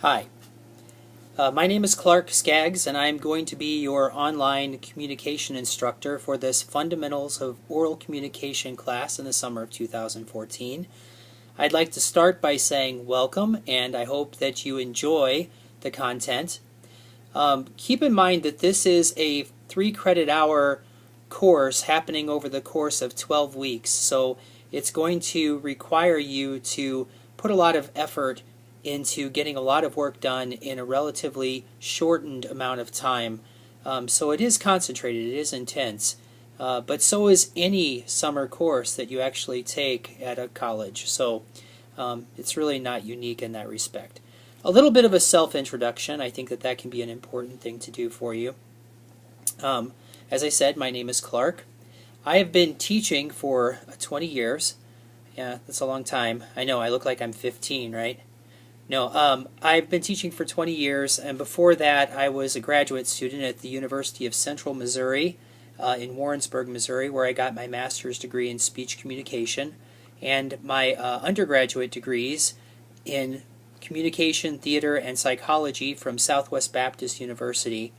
Hi, my name is Clark Skaggs, and I'm going to be your online communication instructor for this Fundamentals of Oral Communication class in the summer of 2014. I'd like to start by saying welcome, and I hope that you enjoy the content. Keep in mind that this is a 3-credit hour course happening over the course of 12 weeks, so it's going to require you to put a lot of effort into getting a lot of work done in a relatively shortened amount of time. So it is concentrated, it is intense, but so is any summer course that you actually take at a college. So it's really not unique in that respect. A little bit of a self-introduction. I think that can be an important thing to do for you. As I said, my name is Clark. I have been teaching for 20 years. Yeah, that's a long time. I know, I look like I'm 15, right? No, I've been teaching for 20 years, and before that I was a graduate student at the University of Central Missouri in Warrensburg, Missouri, where I got my master's degree in speech communication and my undergraduate degrees in communication, theater, and psychology from Southwest Baptist University.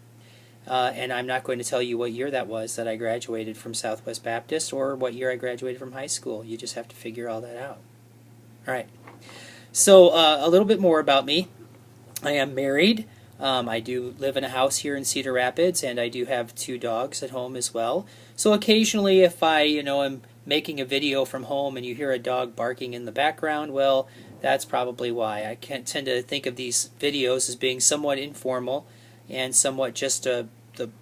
And I'm not going to tell you what year that was that I graduated from Southwest Baptist or what year I graduated from high school. You just have to figure all that out. All right. So a little bit more about me. I am married. I do live in a house here in Cedar Rapids, and I do have 2 dogs at home as well. So occasionally if I, am making a video from home and you hear a dog barking in the background, well, that's probably why. I tend to think of these videos as being somewhat informal and somewhat just the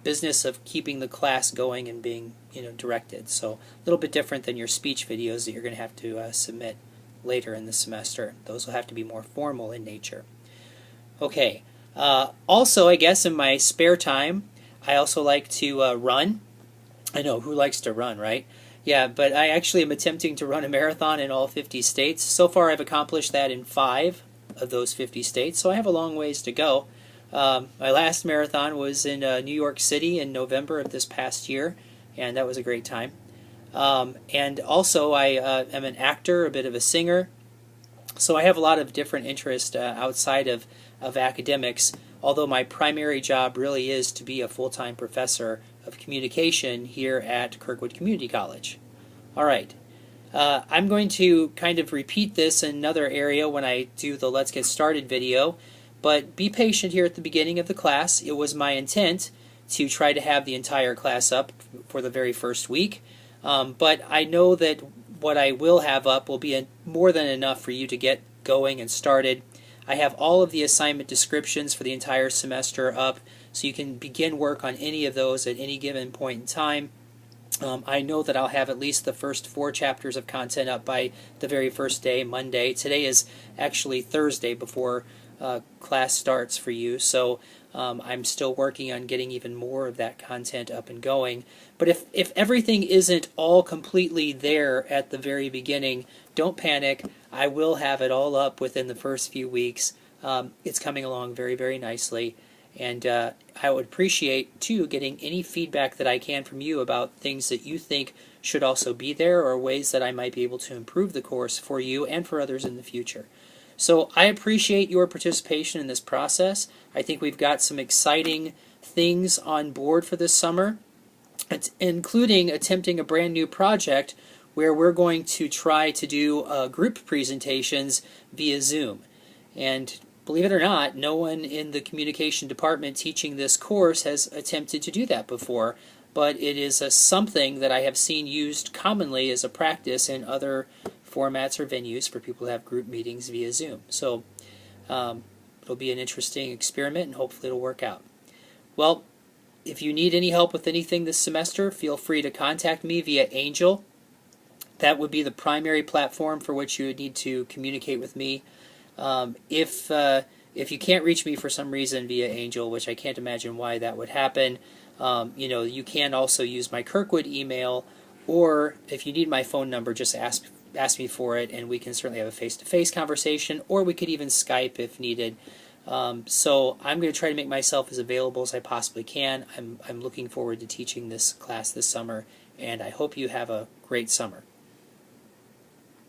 business of keeping the class going and being, directed. So a little bit different than your speech videos that you're going to have to submit later in the semester. Those will have to be more formal in nature. Okay. Also, I guess in my spare time, I also like to run. I know, who likes to run, right? Yeah, but I actually am attempting to run a marathon in all 50 states. So far, I've accomplished that in 5 of those 50 states, so I have a long ways to go. My last marathon was in New York City in November of this past year, and that was a great time. And also I am an actor, a bit of a singer, so I have a lot of different interests outside of academics, although my primary job really is to be a full-time professor of communication here at Kirkwood Community College. Alright, I'm going to kind of repeat this in another area when I do the Let's Get Started video, but be patient here at the beginning of the class. It was my intent to try to have the entire class up for the very first week. But I know that what I will have up will be more than enough for you to get going and started. I have all of the assignment descriptions for the entire semester up, so you can begin work on any of those at any given point in time. I know that I'll have at least the first 4 chapters of content up by the very first day, Monday. Today is actually Thursday before class starts for you, so I'm still working on getting even more of that content up and going. But if everything isn't all completely there at the very beginning, don't panic. I will have it all up within the first few weeks. It's coming along very, very nicely. And I would appreciate, too, getting any feedback that I can from you about things that you think should also be there or ways that I might be able to improve the course for you and for others in the future. So I appreciate your participation in this process. I think we've got some exciting things on board for this summer, including attempting a brand new project where we're going to try to do group presentations via Zoom. And believe it or not, no one in the communication department teaching this course has attempted to do that before, but it is something that I have seen used commonly as a practice in other formats or venues for people to have group meetings via Zoom. So it'll be an interesting experiment, and hopefully it'll work out. Well, if you need any help with anything this semester, feel free to contact me via Angel. That would be the primary platform for which you would need to communicate with me. If you can't reach me for some reason via Angel, which I can't imagine why that would happen, you can also use my Kirkwood email, or if you need my phone number, just ask me for it, and we can certainly have a face-to-face conversation, or we could even Skype if needed. So I'm going to try to make myself as available as I possibly can. I'm looking forward to teaching this class this summer, and I hope you have a great summer.